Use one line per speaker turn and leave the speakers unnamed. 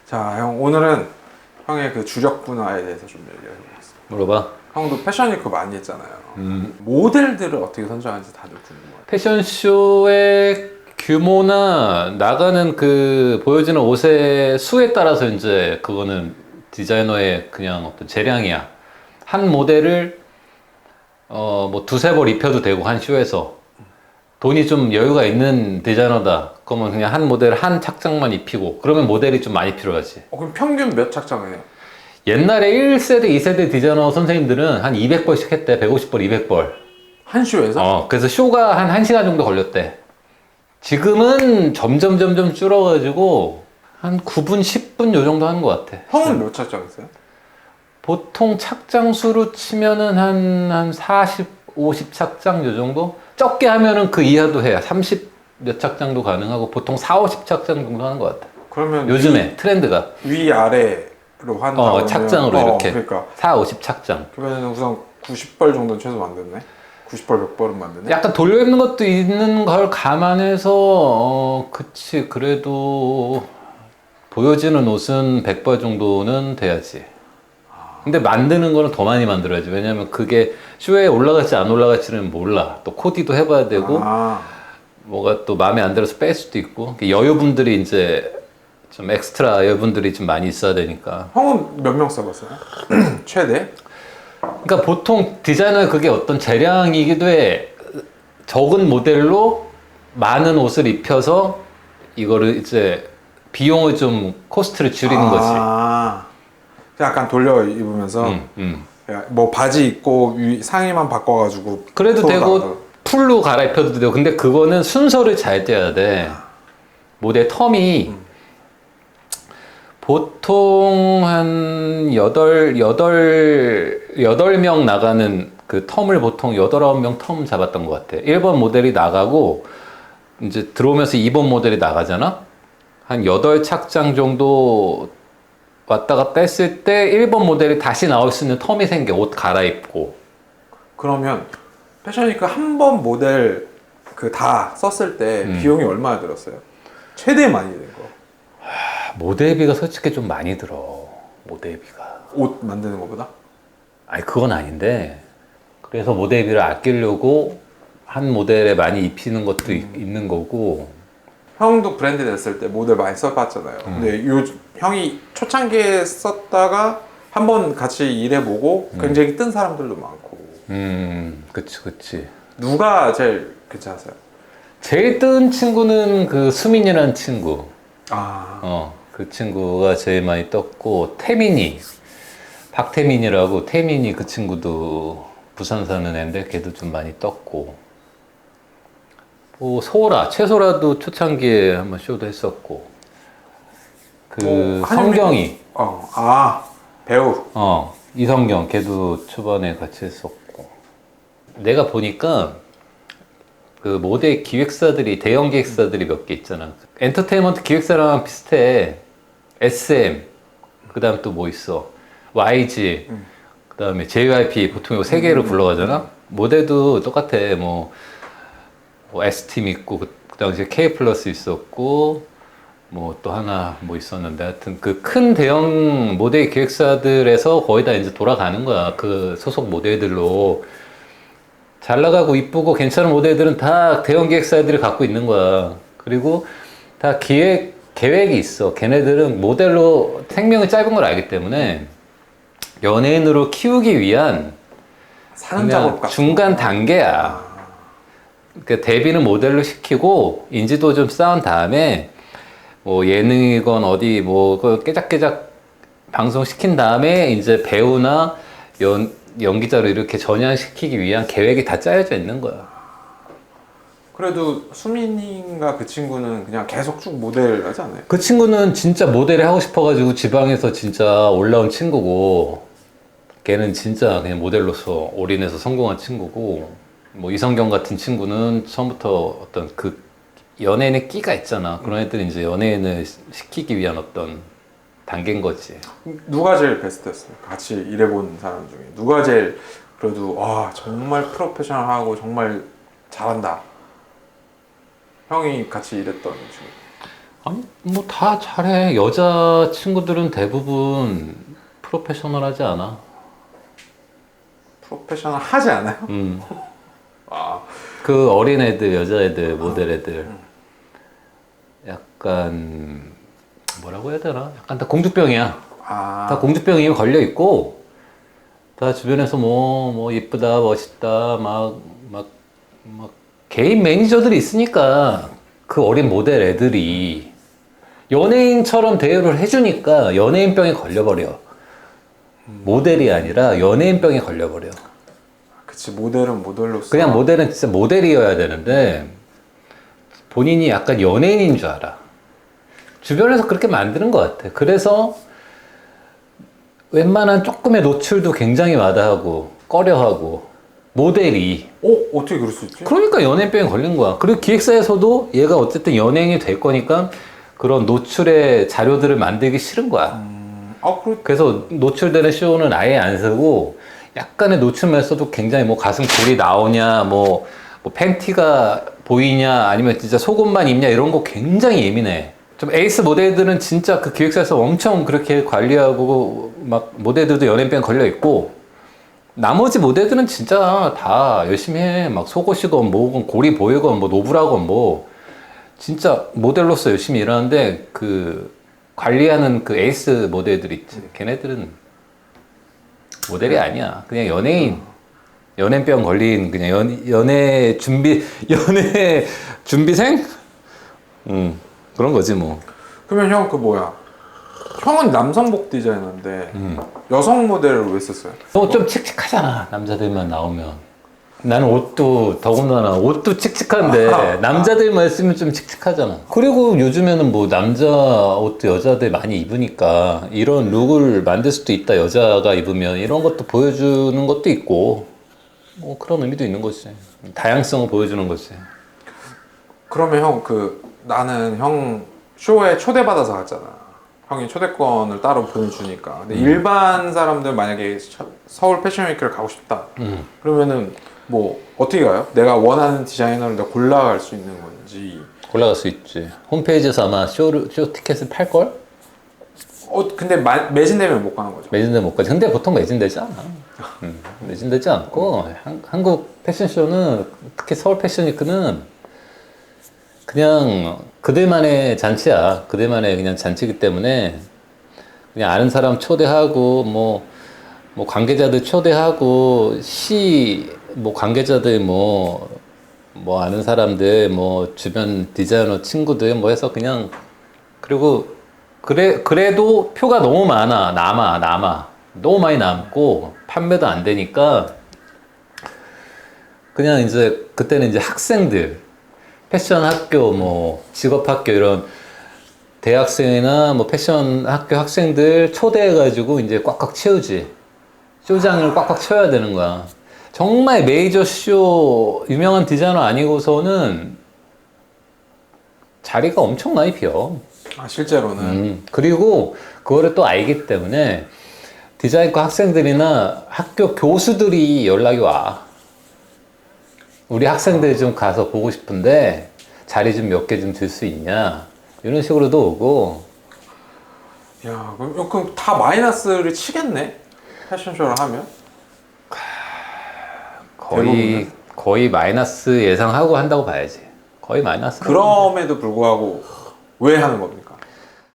자, 형 오늘은 형의 그 주력 분야에 대해서 좀 얘기해보겠습니다.
물어봐.
형도 패션위크 많이 했잖아요. 모델들을 어떻게 선정하는지 다들 궁금해요.
패션쇼의 규모나 나가는 그 보여지는 옷의 수에 따라서 이제 그거는 디자이너의 그냥 어떤 재량이야. 한 모델을 뭐 두세 벌 입혀도 되고 한 쇼에서 돈이 좀 여유가 있는 디자이너다. 그러면 그냥 한 모델 한 착장만 입히고 그러면 모델이 좀 많이 필요하지.
그럼 평균 몇 착장해요?
옛날에 1세대, 2세대 디자이너 선생님들은 한 200벌씩 했대. 150벌, 200벌.
한 쇼에서?
그래서 쇼가 한 1시간 정도 걸렸대. 지금은 점점 줄어가지고 한 9분, 10분 요 정도 하는 것 같아.
형은 몇 착장 했어요?
보통 착장 수로 치면은 한 40, 50 착장 요 정도? 적게 하면은 그 이하도 해야 30 몇 착장도 가능하고 보통 4, 50 착장 정도 하는 것 같아.
그러면
요즘에 트렌드가.
위아래로 한다고
착장으로 이렇게.
그러니까
4, 50 착장.
그러면 우선 90벌 정도는 최소 만드네? 90벌, 100벌은 만드네?
약간 돌려 입는 것도 있는 걸 감안해서 그치 그래도 보여지는 옷은 100벌 정도는 돼야지. 근데 만드는 거는 더 많이 만들어야지. 왜냐면 그게 쇼에 올라갈지 안 올라갈지는 몰라. 또 코디도 해봐야 되고 뭐가 또 마음에 안 들어서 뺄 수도 있고. 여유분들이 이제 좀 엑스트라 여유분들이 좀 많이 있어야 되니까.
형은 몇 명 써봤어요? 최대?
그러니까 보통 디자이너의 그게 어떤 재량이기도 해. 적은 모델로 많은 옷을 입혀서 이거를 이제 비용을 좀 코스트를 줄이는 거지.
약간 돌려 입으면서 뭐 바지 입고 상의만 바꿔가지고
그래도 되고
나가고.
풀로 갈아입혀도 되고. 근데 그거는 순서를 잘 떼야 돼. 모델 텀이 보통 한 8명 나가는 그 텀을 보통 8, 9명 텀 잡았던 것 같아. 1번 모델이 나가고 이제 들어오면서 2번 모델이 나가잖아? 한 8착장 정도 왔다 갔다 했을 때 1번 모델이 다시 나올 수 있는 텀이 생겨. 옷 갈아입고.
그러면 패션위크 한 번 모델 그 다 썼을 때 비용이 얼마나 들었어요? 최대 많이 든 거.
모델비가 솔직히 좀 많이 들어. 모델비가.
옷 만드는 것보다?
아니 그건 아닌데 그래서 모델비를 아끼려고 한 모델에 많이 입히는 것도 있는 거고.
형도 브랜드 냈을 때 모델 많이 써봤잖아요. 근데 형이 초창기에 썼다가 한번 같이 일해보고 굉장히 뜬 사람들도 많고.
그치.
누가 제일 괜찮았어요?
제일 뜬 친구는 그 수민이라는 친구. 그 친구가 제일 많이 떴고, 태민이. 박태민이라고, 태민이 그 친구도 부산 사는 애인데 걔도 좀 많이 떴고. 최소라도 초창기에 한번 쇼도 했었고. 성경이.
배우.
이성경, 걔도 초반에 같이 했었고. 내가 보니까 그 모델 기획사들이, 대형 기획사들이 몇 개 있잖아. 엔터테인먼트 기획사랑 비슷해. SM, 그 다음 또 뭐 있어? YG, 그 다음에 JYP, 보통 이 세 개를 불러가잖아? 모델도 똑같아. 뭐 S팀 있고, 그 당시에 K 플러스 있었고, 뭐 또 하나 뭐 있었는데, 하여튼 그 큰 대형 모델 기획사들에서 거의 다 이제 돌아가는 거야. 그 소속 모델들로. 잘 나가고 이쁘고 괜찮은 모델들은 다 대형 기획사들이 갖고 있는 거야. 그리고 다 계획이 있어. 걔네들은 모델로 생명이 짧은 걸 알기 때문에 연예인으로 키우기 위한
사는 작업 같은
중간 단계야. 그러니까 데뷔는 모델로 시키고 인지도 좀 쌓은 다음에 뭐 예능이건 어디 뭐 깨작깨작 방송 시킨 다음에 이제 배우나 연기자로 이렇게 전향시키기 위한 계획이 다 짜여져 있는 거야.
그래도 수민이가 그 친구는 그냥 계속 쭉 모델 하지 않아요?
그 친구는 진짜 모델을 하고 싶어가지고 지방에서 진짜 올라온 친구고, 걔는 진짜 그냥 모델로서 올인해서 성공한 친구고, 뭐 이성경 같은 친구는 처음부터 어떤 그 연예인의 끼가 있잖아. 그런 애들은 이제 연예인을 시키기 위한 어떤 단계인 거지.
누가 제일 베스트였습니까? 같이 일해본 사람 중에 누가 제일 그래도 와 정말 프로페셔널하고 정말 잘한다. 형이 같이 일했던 친구.
아니 뭐 다 잘해. 여자 친구들은 대부분 프로페셔널하지 않아.
프로페셔널 하지 않아요? 아,
그 어린 애들, 여자애들, 모델 애들 약간 뭐라고 해야 되나? 약간 다 공주병이야. 다
아,
공주병이 걸려 있고 다 주변에서 뭐 예쁘다, 멋있다, 막 개인 매니저들이 있으니까 그 어린 모델 애들이 연예인처럼 대우를 해주니까 연예인병에 걸려버려. 모델이 아니라 연예인병에 걸려버려.
그치, 모델은 모델로서.
그냥 모델은 진짜 모델이어야 되는데 본인이 약간 연예인인 줄 알아. 주변에서 그렇게 만드는 것 같아. 그래서 웬만한 조금의 노출도 굉장히 마다하고 꺼려하고 모델이
어떻게 그럴 수 있지?
그러니까 연예인병에 걸린 거야. 그리고 기획사에서도 얘가 어쨌든 연예인이 될 거니까 그런 노출의 자료들을 만들기 싫은 거야. 그래서 노출되는 쇼는 아예 안 쓰고 약간의 노출만 써도 굉장히 뭐 가슴 골이 나오냐 뭐 팬티가 보이냐 아니면 진짜 속옷만 입냐 이런 거 굉장히 예민해. 좀 에이스 모델들은 진짜 그 기획사에서 엄청 그렇게 관리하고 막 모델들도 연예인병 걸려 있고 나머지 모델들은 진짜 다 열심히 해. 막 속옷이건 뭐건 골이 보이건 뭐 노브라건 뭐 진짜 모델로서 열심히 일하는데 그 관리하는 그 에이스 모델들 있지. 걔네들은 모델이 아니야. 그냥 연예인. 연예병 걸린 그냥 연애 준비생? 그런 거지 뭐.
그러면 형 그 뭐야? 형은 남성복 디자이너인데 여성 모델을 왜 썼어요?
너 좀 칙칙하잖아. 남자들만 나오면. 나는 옷도 더군다나 옷도 칙칙한데 남자들만 쓰면 좀 칙칙하잖아. 그리고 요즘에는 뭐 남자 옷도 여자들 많이 입으니까 이런 룩을 만들 수도 있다. 여자가 입으면 이런 것도 보여주는 것도 있고 뭐 그런 의미도 있는 거지. 다양성을 보여주는 거지.
그러면 형 나는 형 쇼에 초대받아서 갔잖아. 형이 초대권을 따로 보내주니까. 근데 일반 사람들 만약에 서울 패션위크를 가고 싶다. 그러면은 뭐 어떻게 가요? 내가 원하는 디자이너를 내가 골라갈 수 있는 건지.
올라갈 수 있지. 홈페이지에서 아마 쇼 티켓을 팔걸?
근데 매진되면 못 가는 거죠.
매진되면 못 가지. 근데 보통 매진되지 않아. 매진되지 않고 한국 패션쇼는 특히 서울 패션위크는 그냥 그들만의 잔치야. 그들만의 그냥 잔치이기 때문에 그냥 아는 사람 초대하고 뭐 관계자들 초대하고 뭐 관계자들 뭐 아는 사람들 뭐 주변 디자이너 친구들 뭐 해서 그냥 그리고 그래도 표가 너무 남아 너무 많이 남고 판매도 안 되니까 그냥 이제 그때는 이제 학생들 패션 학교 뭐 직업 학교 이런 대학생이나 뭐 패션 학교 학생들 초대해 가지고 이제 꽉꽉 채우지. 쇼장을 꽉꽉 채워야 되는 거야. 정말 메이저 쇼 유명한 디자이너 아니고서는 자리가 엄청 많이 비어.
실제로는.
그리고 그거를 또 알기 때문에 디자인과 학생들이나 학교 교수들이 연락이 와. 우리 학생들 좀 가서 보고 싶은데 자리 좀 몇 개 좀 줄 수 있냐. 이런 식으로도 오고.
야, 그럼 다 마이너스를 치겠네? 패션쇼를 하면?
거의 마이너스 예상하고 한다고 봐야지. 거의 마이너스.
그럼에도 불구하고 왜 하는 겁니까?